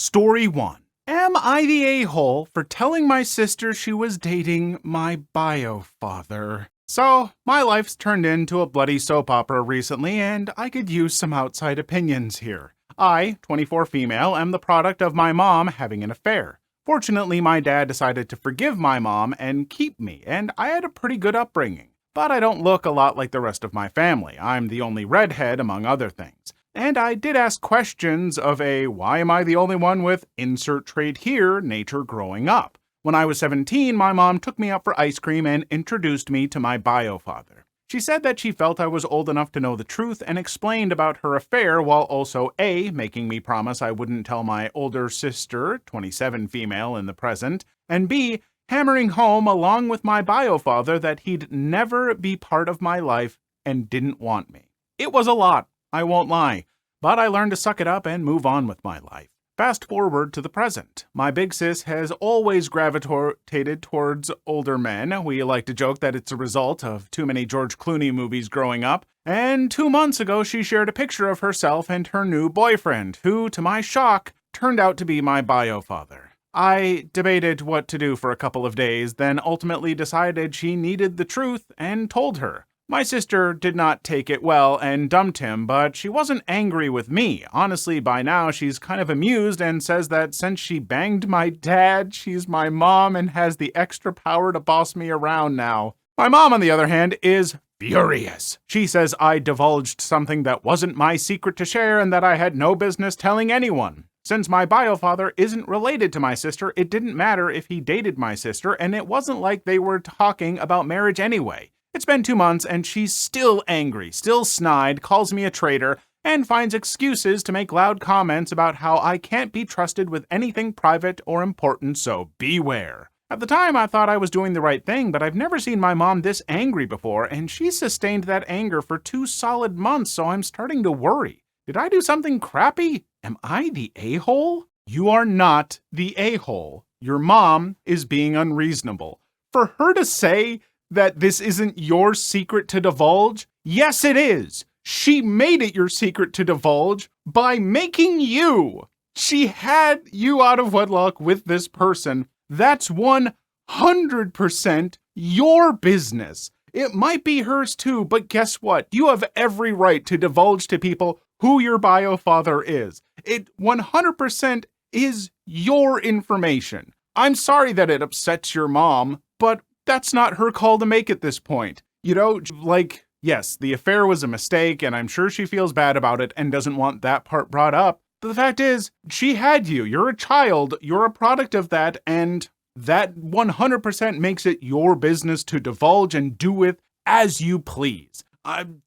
Story 1. Am I the a-hole for telling my sister she was dating my bio-father? So, my life's turned into a bloody soap opera recently, and I could use some outside opinions here. I, 24 female, am the product of my mom having an affair. Fortunately, my dad decided to forgive my mom and keep me, and I had a pretty good upbringing. But I don't look a lot like the rest of my family. I'm the only redhead, among other things. And I did ask questions of why am I the only one with insert trait here nature growing up? When I was 17, my mom took me out for ice cream and introduced me to my bio-father. She said that she felt I was old enough to know the truth and explained about her affair while also A, making me promise I wouldn't tell my older sister, 27 female in the present, and B, hammering home along with my bio-father that he'd never be part of my life and didn't want me. It was a lot, I won't lie, but I learned to suck it up and move on with my life. Fast forward to the present. My big sis has always gravitated towards older men. We like to joke that it's a result of too many George Clooney movies growing up. And 2 months ago, she shared a picture of herself and her new boyfriend, who, to my shock, turned out to be my bio-father. I debated what to do for a couple of days, then ultimately decided she needed the truth and told her. My sister did not take it well and dumped him, but she wasn't angry with me. Honestly, by now she's kind of amused and says that since she banged my dad, she's my mom and has the extra power to boss me around now. My mom, on the other hand, is furious. She says I divulged something that wasn't my secret to share and that I had no business telling anyone. Since my bio-father isn't related to my sister, it didn't matter if he dated my sister, and it wasn't like they were talking about marriage anyway. It's been 2 months and she's still angry, still snide, calls me a traitor, and finds excuses to make loud comments about how I can't be trusted with anything private or important, so beware. At the time, I thought I was doing the right thing, but I've never seen my mom this angry before, and she sustained that anger for 2 solid months, so I'm starting to worry. Did I do something crappy? Am I the a-hole? You are not the a-hole. Your mom is being unreasonable. For her to say that this isn't your secret to divulge? Yes, it is. She made it your secret to divulge by making you. She had you out of wedlock with this person. That's 100% your business. It might be hers too, but guess what? You have every right to divulge to people who your bio-father is. It 100% is your information. I'm sorry that it upsets your mom, but that's not her call to make at this point. You know, yes, the affair was a mistake, and I'm sure she feels bad about it and doesn't want that part brought up. But the fact is, she had you. You're a child. You're a product of that, and that 100% makes it your business to divulge and do with as you please.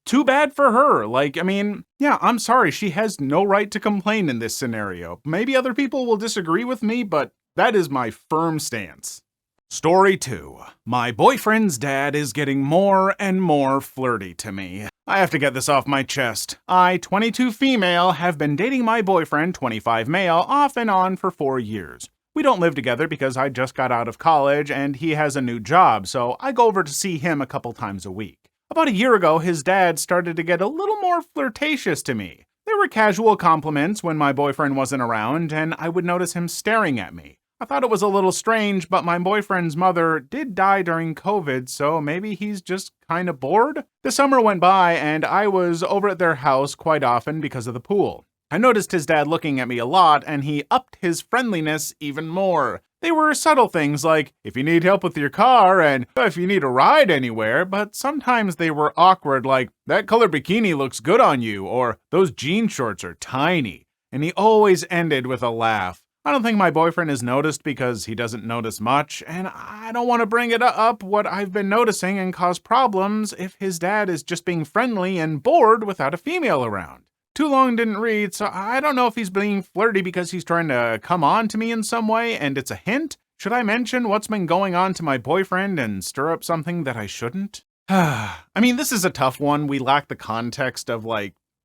Too bad for her. I'm sorry. She has no right to complain in this scenario. Maybe other people will disagree with me, but that is my firm stance. Story 2. My boyfriend's dad is getting more and more flirty to me. I have to get this off my chest. I, 22 female, have been dating my boyfriend, 25 male, off and on for 4 years. We don't live together because I just got out of college and he has a new job, so I go over to see him a couple times a week. About a year ago, his dad started to get a little more flirtatious to me. There were casual compliments when my boyfriend wasn't around, and I would notice him staring at me. I thought it was a little strange, but my boyfriend's mother did die during COVID, so maybe he's just kind of bored? The summer went by, and I was over at their house quite often because of the pool. I noticed his dad looking at me a lot, and he upped his friendliness even more. They were subtle things like, if you need help with your car, and if you need a ride anywhere, but sometimes they were awkward like, that color bikini looks good on you, or those jean shorts are tiny. And he always ended with a laugh. I don't think my boyfriend has noticed because he doesn't notice much, and I don't want to bring it up what I've been noticing and cause problems if his dad is just being friendly and bored without a female around. Too long didn't read, so I don't know if he's being flirty because he's trying to come on to me in some way and it's a hint. Should I mention what's been going on to my boyfriend and stir up something that I shouldn't? This is a tough one. We lack the context of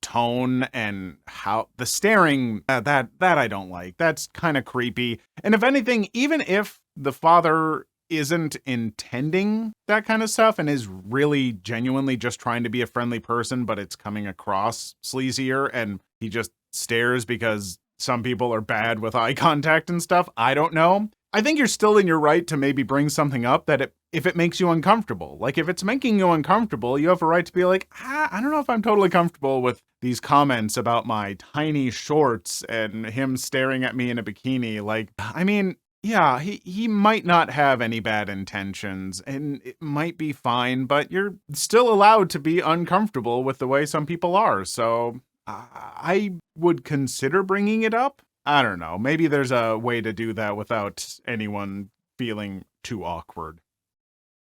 tone and how the staring, that I don't like. That's kind of creepy. And if anything, even if the father isn't intending that kind of stuff and is really genuinely just trying to be a friendly person, but it's coming across sleazier and he just stares because some people are bad with eye contact and stuff. I don't know. I think you're still in your right to maybe bring something up that if it makes you uncomfortable. Like, if it's making you uncomfortable, you have a right to be like, I don't know if I'm totally comfortable with these comments about my tiny shorts and him staring at me in a bikini. Like, I mean, yeah, he might not have any bad intentions, and it might be fine, but you're still allowed to be uncomfortable with the way some people are, so I would consider bringing it up. I don't know. Maybe there's a way to do that without anyone feeling too awkward.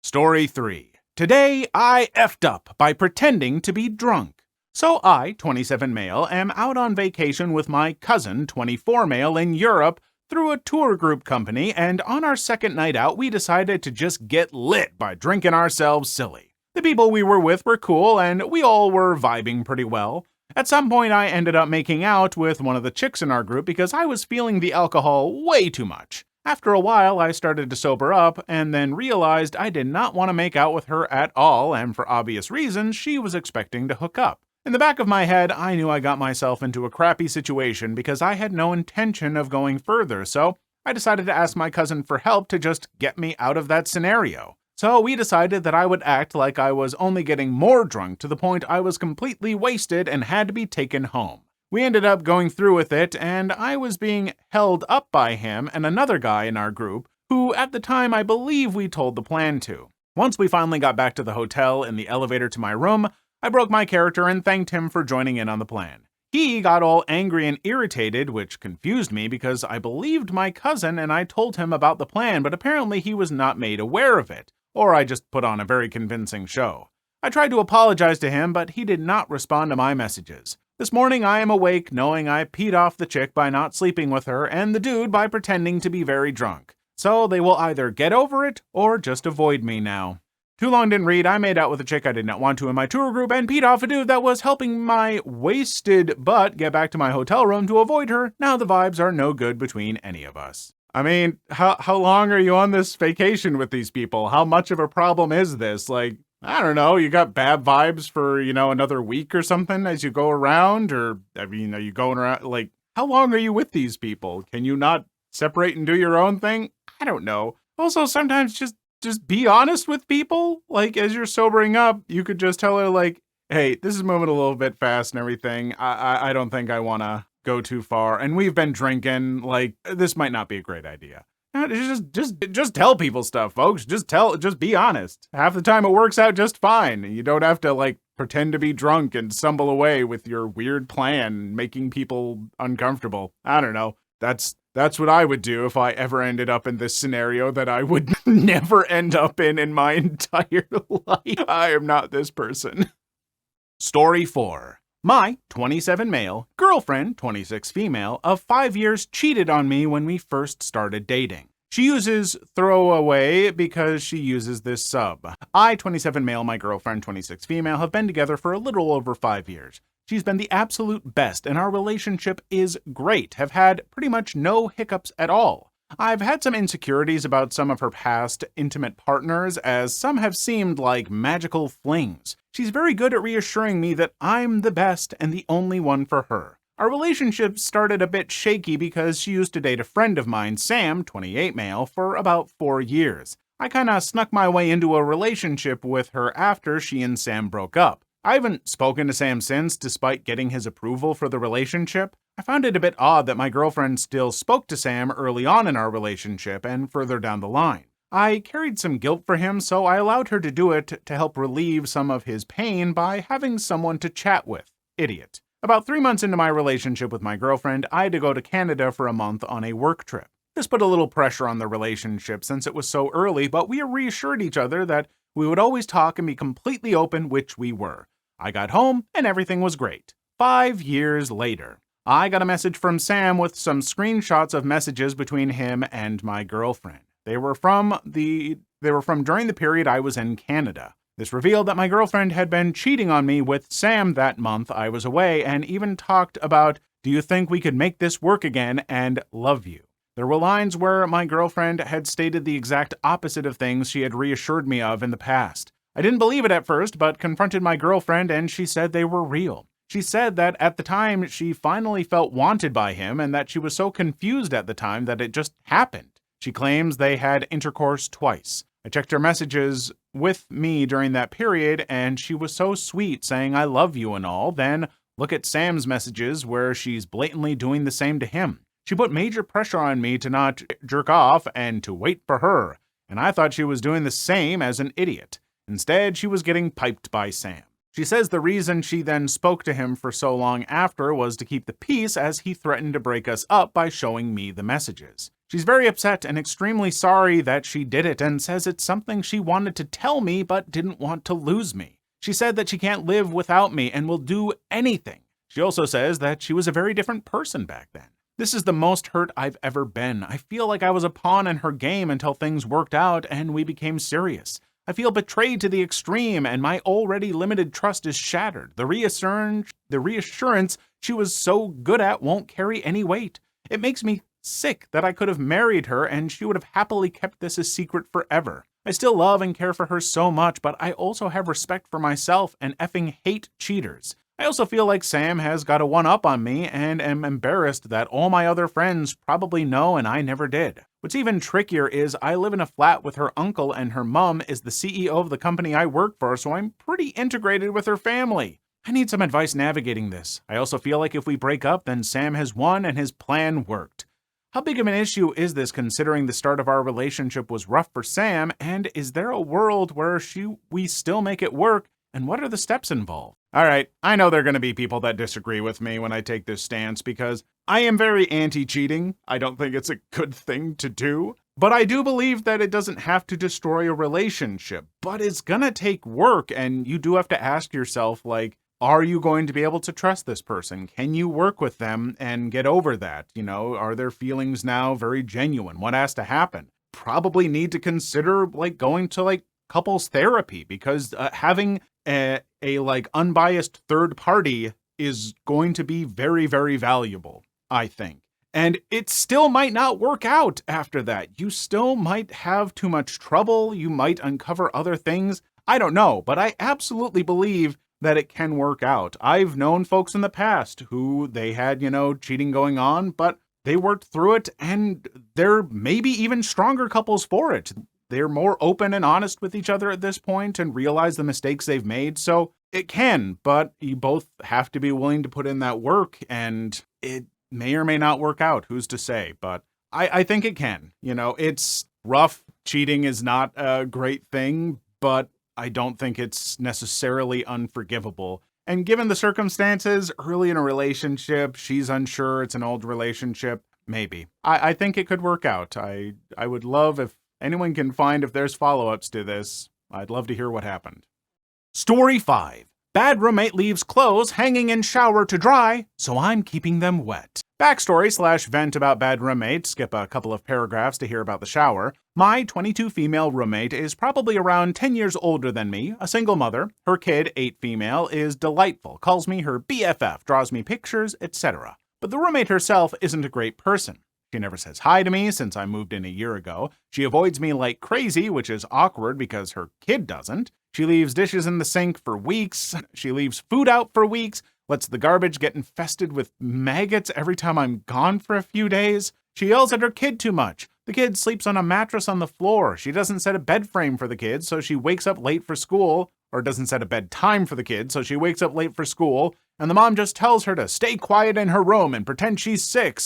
Story 3. Today, I effed up by pretending to be drunk. So I, 27 male, am out on vacation with my cousin, 24 male, in Europe through a tour group company, and on our second night out, we decided to just get lit by drinking ourselves silly. The people we were with were cool, and we all were vibing pretty well. At some point, I ended up making out with one of the chicks in our group because I was feeling the alcohol way too much. After a while, I started to sober up and then realized I did not want to make out with her at all, and for obvious reasons, she was expecting to hook up. In the back of my head, I knew I got myself into a crappy situation because I had no intention of going further, so I decided to ask my cousin for help to just get me out of that scenario. So we decided that I would act like I was only getting more drunk to the point I was completely wasted and had to be taken home. We ended up going through with it, and I was being held up by him and another guy in our group, who at the time I believe we told the plan to. Once we finally got back to the hotel in the elevator to my room, I broke my character and thanked him for joining in on the plan. He got all angry and irritated, which confused me because I believed my cousin and I told him about the plan, but apparently he was not made aware of it. Or I just put on a very convincing show. I tried to apologize to him, but he did not respond to my messages. This morning I am awake knowing I peed off the chick by not sleeping with her and the dude by pretending to be very drunk. So they will either get over it or just avoid me now. Too long didn't read. I made out with a chick I did not want to in my tour group and peed off a dude that was helping my wasted butt get back to my hotel room to avoid her. Now the vibes are no good between any of us. I mean, how long are you on this vacation with these people? How much of a problem is this? Like, I don't know, you got bad vibes for, another week or something as you go around? Or, are you going around, like, how long are you with these people? Can you not separate and do your own thing? I don't know. Also, sometimes just be honest with people. Like, as you're sobering up, you could just tell her, like, hey, this is moving a little bit fast and everything. I don't think I want to go too far, and we've been drinking, like, this might not be a great idea. Just tell people stuff, folks. Just be honest. Half the time it works out just fine. You don't have to, like, pretend to be drunk and stumble away with your weird plan, making people uncomfortable. I don't know. That's what I would do if I ever ended up in this scenario that I would never end up in my entire life. I am not this person. Story 4. My 27 male girlfriend, 26 female, of 5 years cheated on me when we first started dating. She uses throwaway because she uses this sub. I, 27 male, my girlfriend, 26 female, have been together for a little over 5 years. She's been the absolute best, and our relationship is great, have had pretty much no hiccups at all. I've had some insecurities about some of her past intimate partners, as some have seemed like magical flings. She's very good at reassuring me that I'm the best and the only one for her. Our relationship started a bit shaky because she used to date a friend of mine, Sam, 28 male, for about 4 years. I kinda snuck my way into a relationship with her after she and Sam broke up. I haven't spoken to Sam since, despite getting his approval for the relationship. I found it a bit odd that my girlfriend still spoke to Sam early on in our relationship and further down the line. I carried some guilt for him, so I allowed her to do it to help relieve some of his pain by having someone to chat with. Idiot. About 3 months into my relationship with my girlfriend, I had to go to Canada for a month on a work trip. This put a little pressure on the relationship since it was so early, but we reassured each other that we would always talk and be completely open, which we were. I got home and everything was great. 5 years later, I got a message from Sam with some screenshots of messages between him and my girlfriend. They were from during the period I was in Canada. This revealed that my girlfriend had been cheating on me with Sam that month I was away, and even talked about, "Do you think we could make this work again?" and "love you." There were lines where my girlfriend had stated the exact opposite of things she had reassured me of in the past. I didn't believe it at first, but confronted my girlfriend and she said they were real. She said that at the time she finally felt wanted by him and that she was so confused at the time that it just happened. She claims they had intercourse twice. I checked her messages with me during that period and she was so sweet saying I love you and all. Then look at Sam's messages where she's blatantly doing the same to him. She put major pressure on me to not jerk off and to wait for her, and I thought she was doing the same as an idiot. Instead, she was getting piped by Sam. She says the reason she then spoke to him for so long after was to keep the peace as he threatened to break us up by showing me the messages. She's very upset and extremely sorry that she did it and says it's something she wanted to tell me but didn't want to lose me. She said that she can't live without me and will do anything. She also says that she was a very different person back then. This is the most hurt I've ever been. I feel like I was a pawn in her game until things worked out and we became serious. I feel betrayed to the extreme and my already limited trust is shattered. The reassurance she was so good at won't carry any weight. It makes me sick that I could have married her and she would have happily kept this a secret forever. I still love and care for her so much, but I also have respect for myself and effing hate cheaters. I also feel like Sam has got a one-up on me and am embarrassed that all my other friends probably know and I never did. What's even trickier is I live in a flat with her uncle and her mom is the CEO of the company I work for, so I'm pretty integrated with her family. I need some advice navigating this. I also feel like if we break up, then Sam has won and his plan worked. How big of an issue is this considering the start of our relationship was rough for Sam, and is there a world where we still make it work, and what are the steps involved? All right, I know there are going to be people that disagree with me when I take this stance because I am very anti-cheating. I don't think it's a good thing to do. But I do believe that it doesn't have to destroy a relationship. But it's going to take work, and you do have to ask yourself, like, are you going to be able to trust this person? Can you work with them and get over that? You know, are their feelings now very genuine? What has to happen? Probably need to consider, like, going to, like, couples therapy because having a unbiased third party is going to be very, very valuable, I think. And it still might not work out after that. You still might have too much trouble. You might uncover other things. I don't know, but I absolutely believe that it can work out. I've known folks in the past who they had, cheating going on, but they worked through it and they're maybe even stronger couples for it. They're more open and honest with each other at this point and realize the mistakes they've made. So it can, but you both have to be willing to put in that work and it may or may not work out. Who's to say? But I think it can. It's rough. Cheating is not a great thing, but I don't think it's necessarily unforgivable. And given the circumstances, early in a relationship, she's unsure, it's an old relationship, maybe. I think it could work out. I would love if anyone can find if there's follow-ups to this. I'd love to hear what happened. Story 5. Bad roommate leaves clothes hanging in shower to dry, so I'm keeping them wet. Backstory/vent about bad roommate. Skip a couple of paragraphs to hear about the shower. My 22 female roommate is probably around 10 years older than me, a single mother. Her kid, 8 female, is delightful, calls me her BFF, draws me pictures, etc. But the roommate herself isn't a great person. She never says hi to me since I moved in a year ago. She avoids me like crazy, which is awkward because her kid doesn't. She leaves dishes in the sink for weeks. She leaves food out for weeks. Lets the garbage get infested with maggots every time I'm gone for a few days. She yells at her kid too much. The kid sleeps on a mattress on the floor. She doesn't set a bed frame for the kid, so she wakes up late for school, or doesn't set a bedtime for the kid, so she wakes up late for school, and the mom just tells her to stay quiet in her room and pretend she's sick,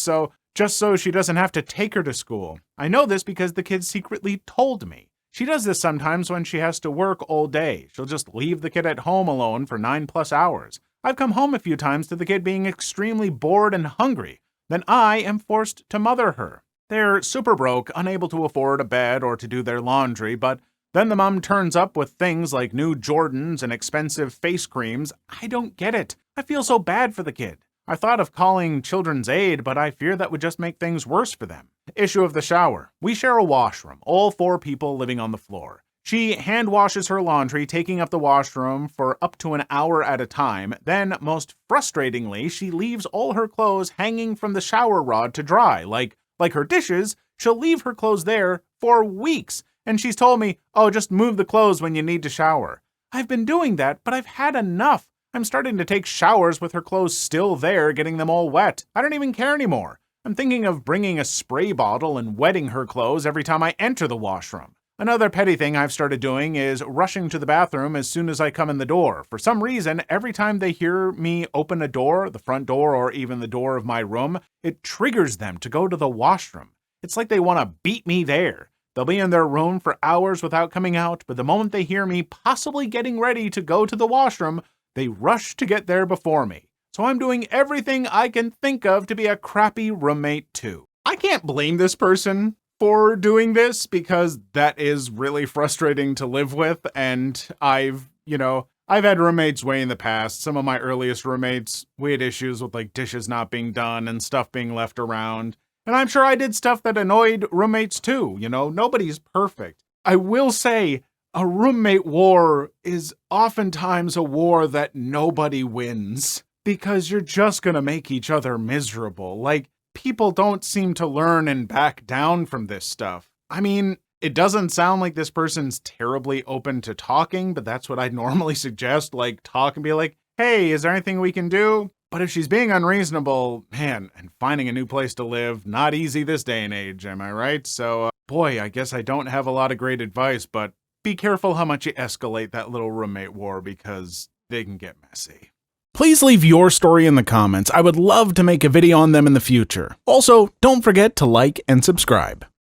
just so she doesn't have to take her to school. I know this because the kid secretly told me. She does this sometimes when she has to work all day. She'll just leave the kid at home alone for 9+ hours. I've come home a few times to the kid being extremely bored and hungry. Then I am forced to mother her. They're super broke, unable to afford a bed or to do their laundry, but then the mom turns up with things like new Jordans and expensive face creams. I don't get it. I feel so bad for the kid. I thought of calling Children's Aid, but I fear that would just make things worse for them. Issue of the shower. We share a washroom, all 4 people living on the floor. She hand washes her laundry, taking up the washroom for up to an hour at a time. Then, most frustratingly, she leaves all her clothes hanging from the shower rod to dry. Like her dishes, she'll leave her clothes there for weeks. And she's told me, oh, just move the clothes when you need to shower. I've been doing that, but I've had enough. I'm starting to take showers with her clothes still there, getting them all wet. I don't even care anymore. I'm thinking of bringing a spray bottle and wetting her clothes every time I enter the washroom. Another petty thing I've started doing is rushing to the bathroom as soon as I come in the door. For some reason, every time they hear me open a door, the front door or even the door of my room, it triggers them to go to the washroom. It's like they want to beat me there. They'll be in their room for hours without coming out, but the moment they hear me possibly getting ready to go to the washroom, they rush to get there before me. So I'm doing everything I can think of to be a crappy roommate too. I can't blame this person for doing this because that is really frustrating to live with, and I've had roommates way in the past. Some of my earliest roommates, we had issues with like dishes not being done and stuff being left around. And I'm sure I did stuff that annoyed roommates too. Nobody's perfect. I will say a roommate war is oftentimes a war that nobody wins because you're just gonna make each other miserable. Like, people don't seem to learn and back down from this stuff. I mean, it doesn't sound like this person's terribly open to talking, but that's what I'd normally suggest. Like, talk and be like, hey, is there anything we can do? But if she's being unreasonable, man, and finding a new place to live, not easy this day and age, am I right? So, boy, I guess I don't have a lot of great advice, but be careful how much you escalate that little roommate war because they can get messy. Please leave your story in the comments. I would love to make a video on them in the future. Also, don't forget to like and subscribe.